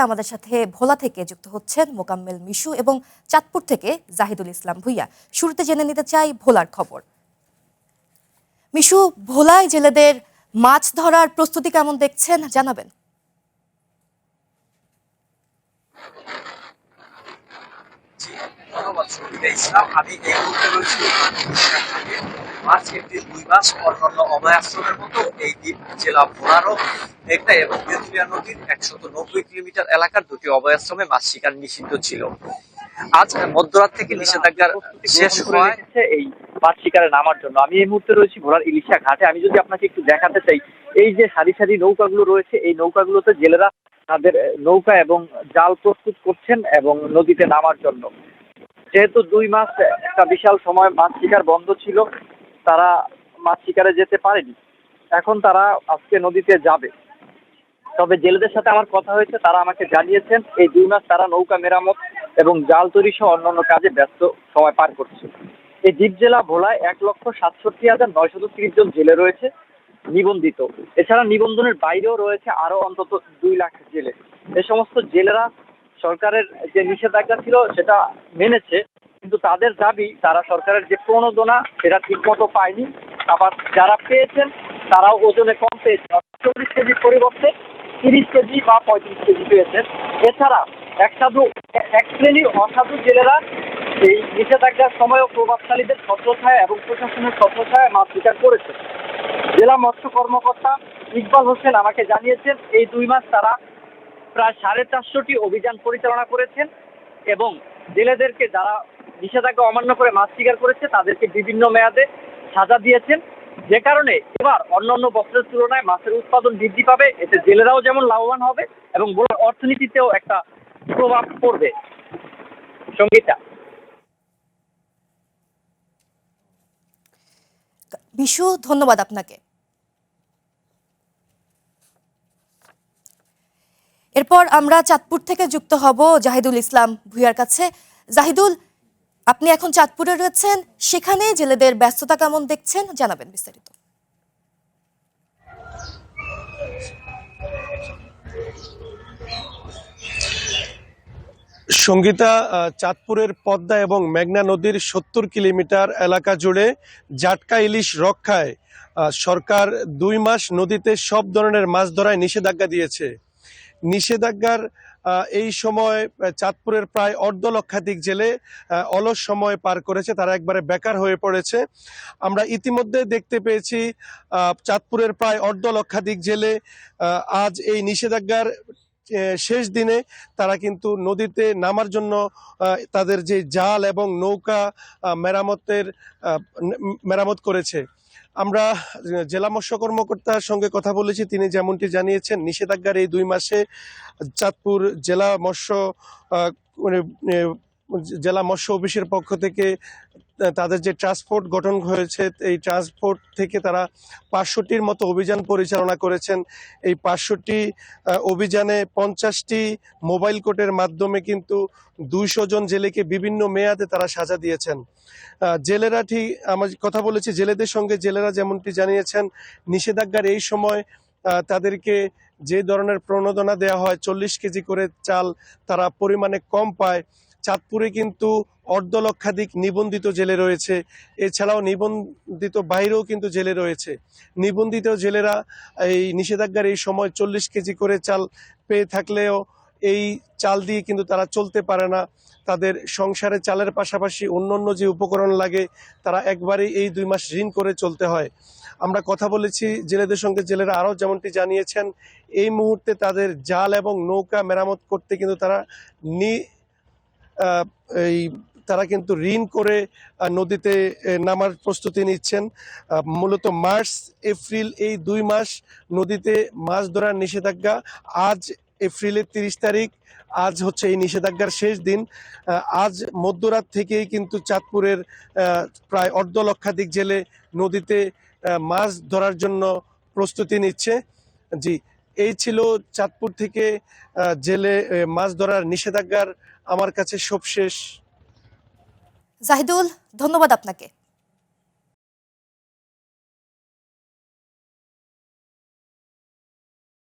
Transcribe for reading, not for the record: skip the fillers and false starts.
আমাদের সাথে ভোলা থেকে যুক্ত হচ্ছেন মোকাম্মেল মিশু এবং চাঁদপুর থেকে জাহিদুল ইসলাম ভুইয়া। শুরুতে জেনে নিতে চাই ভোলার খবর। মিশু, ভোলায় জেলেদের মাছ ধরার প্রস্তুতি কেমন দেখছেন জানাবেন। ধন্যবাদ শফিকা ইসলাম। আমি এই মুহূর্তে রয়েছি মার্চ এপ্রিল 2 মাস অন্যান্য অভয় আশ্রমের মতো এই দ্বীপ জেলা ভোলারও একটা এবং তেঁতুলিয়া নদীর 190 কিলোমিটার এলাকার দুটি অভয় আশ্রমে মাছ শিকার নিষিদ্ধ ছিল। আজ মধ্যরাত থেকে নিষেধাজ্ঞা শেষ হওয়ায় এই মাছ শিকারে নামার জন্য আমি এই মুহূর্তে রয়েছি ভোলার ইলিশা ঘাটে। আমি যদি আপনাকে একটু দেখাতে চাই, এই যে সারি সারি নৌকাগুলো রয়েছে, এই নৌকাগুলোতে জেলেরা তাদের নৌকা এবং জাল প্রস্তুত করছেন এবং নদীতে নামার জন্য। যেহেতু 2 মাস একটা বিশাল সময় মাছ শিকার বন্ধ ছিল, তারা মাছ শিকারে যেতে পারেনি। এখন তারা আজকে নদীতে যাবে। তবে জেলেদের সাথে আমার কথা হয়েছে, তারা আমাকে জানিয়েছেন এই 2 মাস তারা নৌকা মেরামত এবং জাল তৈরি সহ অন্যান্য কাজে ব্যস্ত সময় পার করছে। এই দ্বীপ জেলা ভোলায় 1,67,930 জন জেলে রয়েছে নিবন্ধিত। এছাড়া নিবন্ধনের বাইরেও রয়েছে আরো অন্তত 2 লাখ জেলে। এই সমস্ত জেলেরা সরকারের যে নিষেধাজ্ঞা ছিল সেটা মেনেছে, কিন্তু তাদের দাবি তারা সরকারের যে প্রণোদনা সেটা ঠিক মতো পায়নি। আবার যারা পেয়েছেন তারাও ওজনে কম পেয়েছেন, 40 কেজির পরিবর্তে 30 কেজি বা 35 কেজি পেয়েছেন। এছাড়া এক শ্রেণীর অসাধু জেলেরা এই নিষেধাজ্ঞার সময়ও প্রভাবশালীদের ছত্রছায়া এবং প্রশাসনের ছত্রছায়া মাছ শিকার করেছে। জেলা মৎস্য কর্মকর্তা ইকবাল হোসেন আমাকে জানিয়েছেন এই 2 মাস তারা প্রায় 450টি অভিযান পরিচালনা করেছেন এবং জেলেদেরকে যারা নিষেধাজ্ঞা অমান্য করে মাছ শিকার করেছে তাদেরকে বিভিন্ন মেয়াদে সাজা দিয়েছেন, যে কারণে এবার অন্যান্য বছরের তুলনায় মাছের উৎপাদন বৃদ্ধি পাবে। এতে জেলেরাও যেমন লাভবান হবে এবং অর্থনীতিতেও একটা প্রভাব পড়বে। সঙ্গীতা। মিশু, ধন্যবাদ আপনাকে। এরপর আমরা চাঁদপুর থেকে যুক্ত হব জাহিদুল ইসলাম ভুইয়ার কাছে। জাহিদুল, আপনি এখন চাঁদপুরে রয়েছেন, সেখানে জেলেদের ব্যস্ততা কেমন দেখছেন জানাবেন বিস্তারিত। সঙ্গীতা, চাঁদপুরের পদ্মা এবং মেঘনা নদীর 70 কিলোমিটার এলাকা জুড়ে জাটকা ইলিশ রক্ষায় সরকার 2 মাস নদীতে সব ধরনের মাছ ধরায় নিষেধাজ্ঞা দিয়েছে। নিষেধাজ্ঞার এই সময় চাঁদপুরের প্রায় 1.5 লক্ষাধিক জেলে অলস সময় পার করেছে, তারা একবারে বেকার হয়ে পড়েছে। আমরা ইতিমধ্যে দেখতে পেয়েছি চাঁদপুরের প্রায় 1.5 লক্ষাধিক জেলে আজ এই নিষেধাজ্ঞার শেষ দিনে তারা কিন্তু নদীতে নামার জন্য তাদের যে জাল এবং নৌকা মেরামত করেছে। আমরা জেলা মৎস্য কর্মকর্তার সঙ্গে কথা বলেছি, তিনি যেমনটি জানিয়েছেন নিষেধাজ্ঞার এই 2 মাসে চাঁদপুর জেলা মৎস্য অফিসের পক্ষ থেকে তাদের যে ট্রান্সপোর্ট গঠন হয়েছে, এই ট্রান্সপোর্ট থেকে তারা 500টির মতো অভিযান পরিচালনা করেছেন। এই 500টি অভিযানে 50টি মোবাইল কোর্টের মাধ্যমে কিন্তু 200 জন জেলেকে বিভিন্ন মেয়াদে তারা সাজা দিয়েছেন। জেলেরা ঠিক আমার কথা বলেছি জেলেদের সঙ্গে, জেলেরা যেমনটি জানিয়েছেন নিষেধাজ্ঞার এই সময় তাদেরকে যে ধরনের প্রণোদনা দেওয়া হয়, 40 কেজি করে চাল তারা পরিমাণে কম পায়। চাঁদপুরে কিন্তু 1.5 লক্ষাধিক নিবন্ধিত জেলে রয়েছে, এছাড়াও নিবন্ধিত বাইরেও কিন্তু জেলে রয়েছে। নিবন্ধিত জেলেরা এই নিষেধাজ্ঞার এই সময় 40 কেজি করে চাল পেয়ে থাকলেও এই চাল দিয়ে কিন্তু তারা চলতে পারে না। তাদের সংসারে চালের পাশাপাশি অন্যান্য যে উপকরণ লাগে তারা একবারেই এই 2 মাস ঋণ করে চলতে হয়। আমরা কথা বলেছি জেলেদের সঙ্গে, জেলেরা আরও যেমনটি জানিয়েছেন এই মুহূর্তে তাদের জাল এবং নৌকা মেরামত করতে কিন্তু তারা কিন্তু ঋণ করে নদীতে নামার প্রস্তুতি নিচ্ছেন। মূলত মার্চ এপ্রিল এই 2 মাস নদীতে মাছ ধরার নিষেধাজ্ঞা। আজ এপ্রিলের 30 তারিখ, আজ হচ্ছে এই নিষেধাজ্ঞার শেষ দিন। আজ মধ্যরাত থেকেই কিন্তু চাঁদপুরের প্রায় 1.5 লক্ষাধিক জেলে নদীতে মাছ ধরার জন্য প্রস্তুতি নিচ্ছে। জি, এই ছিল চাঁদপুর থেকে জেলে মাছ ধরার নিষেধাজ্ঞার আমার কাছে সবশেষ। জাহিদুল, ধন্যবাদ আপনাকে।